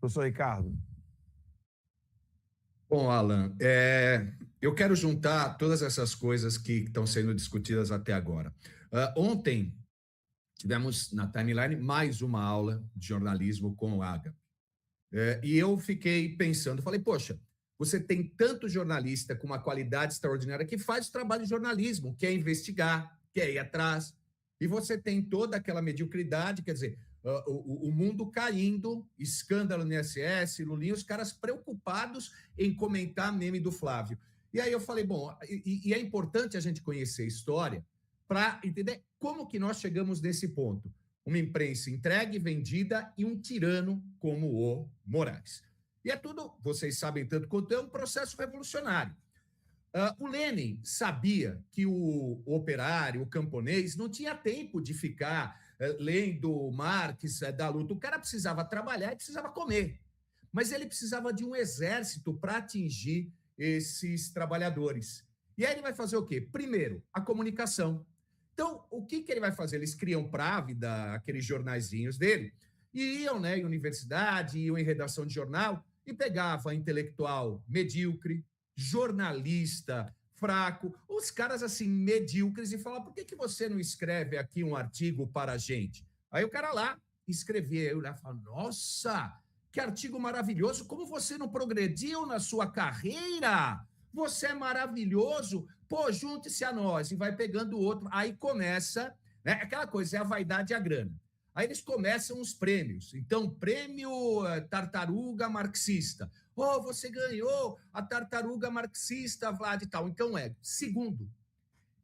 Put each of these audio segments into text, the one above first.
Professor Ricardo. Bom, Alan, eu quero juntar todas essas coisas que estão sendo discutidas até agora. Ontem, tivemos na Timeline mais uma aula de jornalismo com o Aga. E eu fiquei pensando, falei, poxa, você tem tanto jornalista com uma qualidade extraordinária que faz o trabalho de jornalismo, quer investigar, quer ir atrás, e você tem toda aquela mediocridade, quer dizer, o mundo caindo, escândalo no INSS, Lulinha, os caras preocupados em comentar meme do Flávio. E aí eu falei, bom, e é importante a gente conhecer a história para entender como que nós chegamos nesse ponto. Uma imprensa entregue, vendida e um tirano como o Moraes. E é tudo, vocês sabem tanto quanto é um processo revolucionário. O Lenin sabia que o operário, o camponês, não tinha tempo de ficar lendo Marx, da luta. O cara precisava trabalhar e precisava comer. Mas ele precisava de um exército para atingir esses trabalhadores. E aí ele vai fazer o quê? Primeiro, a comunicação. Então, o que ele vai fazer? Eles criam Právida, aqueles jornaizinhos dele, e iam, né, em universidade, iam em redação de jornal, e pegava intelectual medíocre, jornalista fraco, os caras assim medíocres, e falavam, por que você não escreve aqui um artigo para a gente? Aí o cara lá escrevia, eu lá falava, nossa, que artigo maravilhoso, como você não progrediu na sua carreira? Você é maravilhoso, pô, junte-se a nós, e vai pegando outro, aí começa, né, aquela coisa, é a vaidade e a grana. Aí eles começam os prêmios. Então, prêmio Tartaruga Marxista. Oh, você ganhou a Tartaruga Marxista, Vlad e tal. Então, segundo,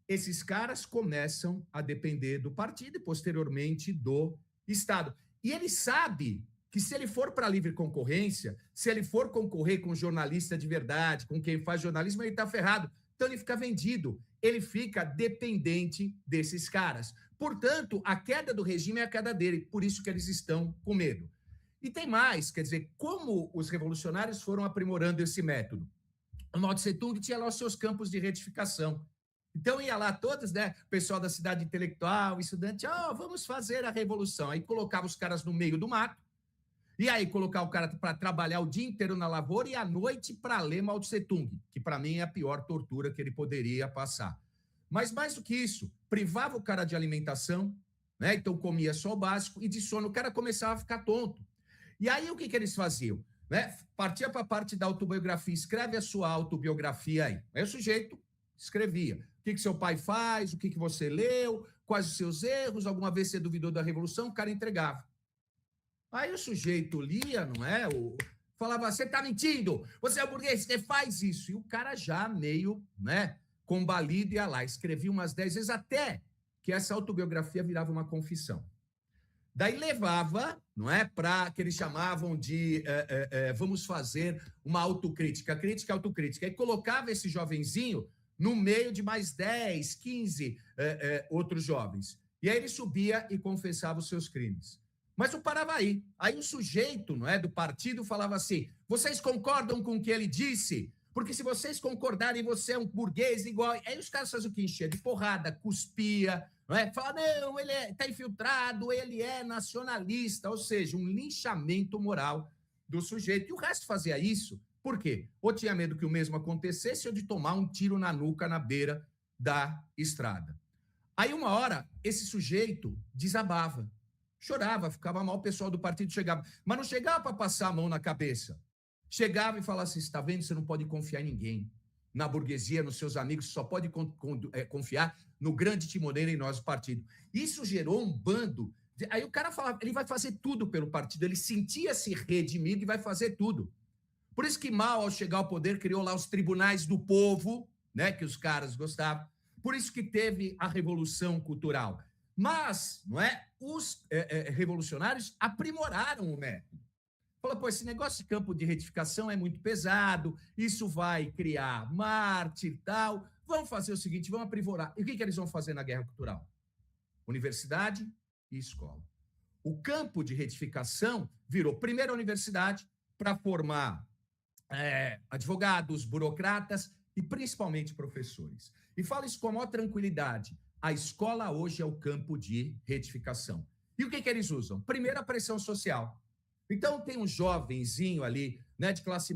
esses caras começam a depender do partido e, posteriormente, do Estado. E ele sabe que se ele for para a livre concorrência, se ele for concorrer com jornalista de verdade, com quem faz jornalismo, ele está ferrado. Então, ele fica vendido. Ele fica dependente desses caras. Portanto, a queda do regime é a queda dele, por isso que eles estão com medo. E tem mais, quer dizer, como os revolucionários foram aprimorando esse método? O Mao Tse Tung tinha lá os seus campos de retificação. Então ia lá todos, né, pessoal da cidade intelectual, estudante, vamos fazer a revolução. Aí colocava os caras no meio do mato, e aí colocar o cara para trabalhar o dia inteiro na lavoura e à noite para ler Mao Tse Tung, que para mim é a pior tortura que ele poderia passar. Mas mais do que isso, privava o cara de alimentação, né? Então comia só o básico, e de sono o cara começava a ficar tonto. E aí o que eles faziam? Né? Partia para a parte da autobiografia, escreve a sua autobiografia aí. Aí o sujeito escrevia. O que seu pai faz, o que você leu, quais os seus erros, alguma vez você duvidou da revolução, o cara entregava. Aí o sujeito lia, não é? Falava, você está mentindo, você é burguês, você faz isso. E o cara já meio, né, combalido ia lá, escrevia umas 10 vezes, até que essa autobiografia virava uma confissão. Daí levava, não é, para que eles chamavam de vamos fazer uma autocrítica, crítica autocrítica. Aí colocava esse jovenzinho no meio de mais 10, 15 outros jovens. E aí ele subia e confessava os seus crimes. Mas não parava aí. Aí o sujeito, não é, do partido falava assim, vocês concordam com o que ele disse? Porque se vocês concordarem, você é um burguês igual... Aí os caras fazem o que? Enchia de porrada, cuspia, não é? Fala, não, ele está infiltrado, ele é nacionalista, ou seja, um linchamento moral do sujeito. E o resto fazia isso, por quê? Ou tinha medo que o mesmo acontecesse, ou de tomar um tiro na nuca na beira da estrada. Aí uma hora, esse sujeito desabava, chorava, ficava mal, o pessoal do partido chegava, mas não chegava para passar a mão na cabeça. Chegava e falava assim, está vendo, você não pode confiar em ninguém. Na burguesia, nos seus amigos, você só pode confiar no grande timoneiro em nós, o partido. Isso gerou um bando. Aí o cara falava, ele vai fazer tudo pelo partido, ele sentia-se redimido e vai fazer tudo. Por isso que Mao, ao chegar ao poder, criou lá os tribunais do povo, né, que os caras gostavam. Por isso que teve a Revolução Cultural. Mas, não é, os revolucionários aprimoraram o método. Fala, pô, esse negócio de campo de retificação é muito pesado, isso vai criar mártir e tal. Vamos fazer o seguinte, vamos aprimorar. E o que eles vão fazer na guerra cultural? Universidade e escola. O campo de retificação virou primeiro a universidade para formar advogados, burocratas e principalmente professores. E fala isso com a maior tranquilidade. A escola hoje é o campo de retificação. E o que eles usam? Primeiro, a pressão social. Então, tem um jovenzinho ali, né, de classe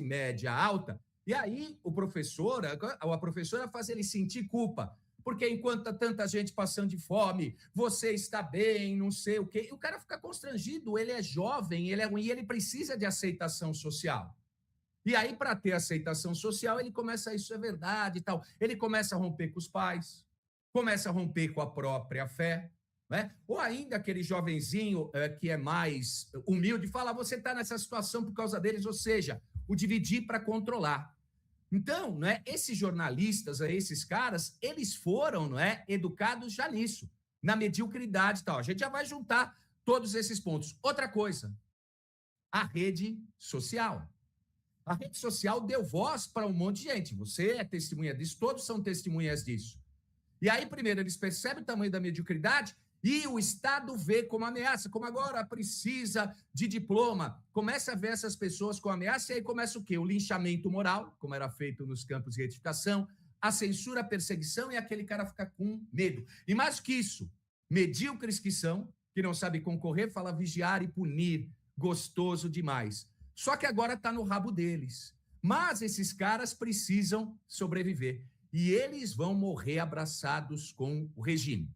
média alta, e aí o professor, a professora faz ele sentir culpa, porque enquanto tá tanta gente passando de fome, você está bem, não sei o quê, e o cara fica constrangido, ele é jovem, ele é ruim, ele precisa de aceitação social. E aí, para ter aceitação social, ele começa, isso é verdade e tal. Ele começa a romper com os pais, começa a romper com a própria fé, né? Ou ainda aquele jovenzinho que é mais humilde, fala, você está nessa situação por causa deles, ou seja, o dividir para controlar. Então, né, esses jornalistas, esses caras, eles foram, não é, educados já nisso, na mediocridade e tal. A gente já vai juntar todos esses pontos. Outra coisa, a rede social. A rede social deu voz para um monte de gente. Você é testemunha disso, todos são testemunhas disso. E aí, primeiro, eles percebem o tamanho da mediocridade e o Estado vê como ameaça, como agora precisa de diploma. Começa a ver essas pessoas com ameaça e aí começa o quê? O linchamento moral, como era feito nos campos de retificação, a censura, a perseguição e aquele cara fica com medo. E mais que isso, medíocres que são, que não sabem concorrer, fala vigiar e punir, gostoso demais. Só que agora está no rabo deles. Mas esses caras precisam sobreviver. E eles vão morrer abraçados com o regime.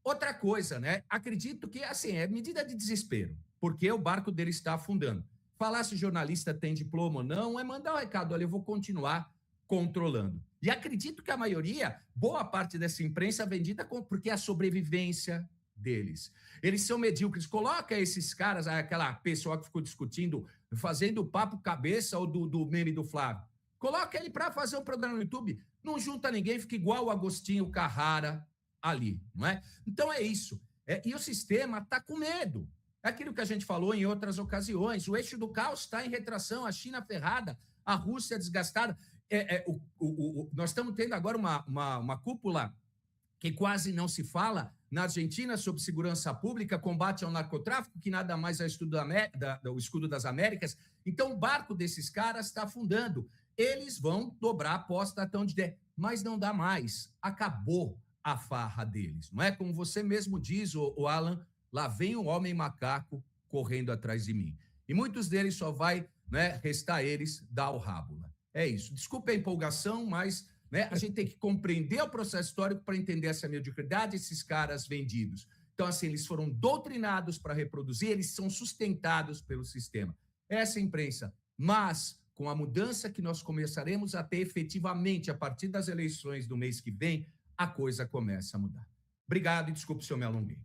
Outra coisa, né? Acredito que, assim, é medida de desespero, porque o barco dele está afundando. Falar se o jornalista tem diploma ou não é mandar um recado, olha, eu vou continuar controlando. E acredito que a maioria, boa parte dessa imprensa é vendida porque é a sobrevivência deles. Eles são medíocres. Coloca esses caras, aquela pessoa que ficou discutindo, fazendo o papo cabeça ou do meme do Flávio. Coloca ele para fazer um programa no YouTube. Não junta ninguém, fica igual o Agostinho Carrara ali, não é? Então é isso. E o sistema está com medo. É aquilo que a gente falou em outras ocasiões. O eixo do caos está em retração, a China ferrada, a Rússia desgastada. Nós estamos tendo agora uma cúpula que quase não se fala na Argentina sobre segurança pública, combate ao narcotráfico, que nada mais é o escudo das Américas. Então, o barco desses caras está afundando. Eles vão dobrar a aposta até onde der, mas não dá mais. Acabou a farra deles. Não é como você mesmo diz, o Alan, lá vem um homem macaco correndo atrás de mim. E muitos deles só vai, né, restar eles dar o rabo. Né? É isso. Desculpe a empolgação, mas né, a gente tem que compreender o processo histórico para entender essa mediocridade, esses caras vendidos. Então, assim, eles foram doutrinados para reproduzir, eles são sustentados pelo sistema. Essa é a imprensa. Mas, com a mudança que nós começaremos a ter efetivamente a partir das eleições do mês que vem, a coisa começa a mudar. Obrigado e desculpe se eu me alonguei.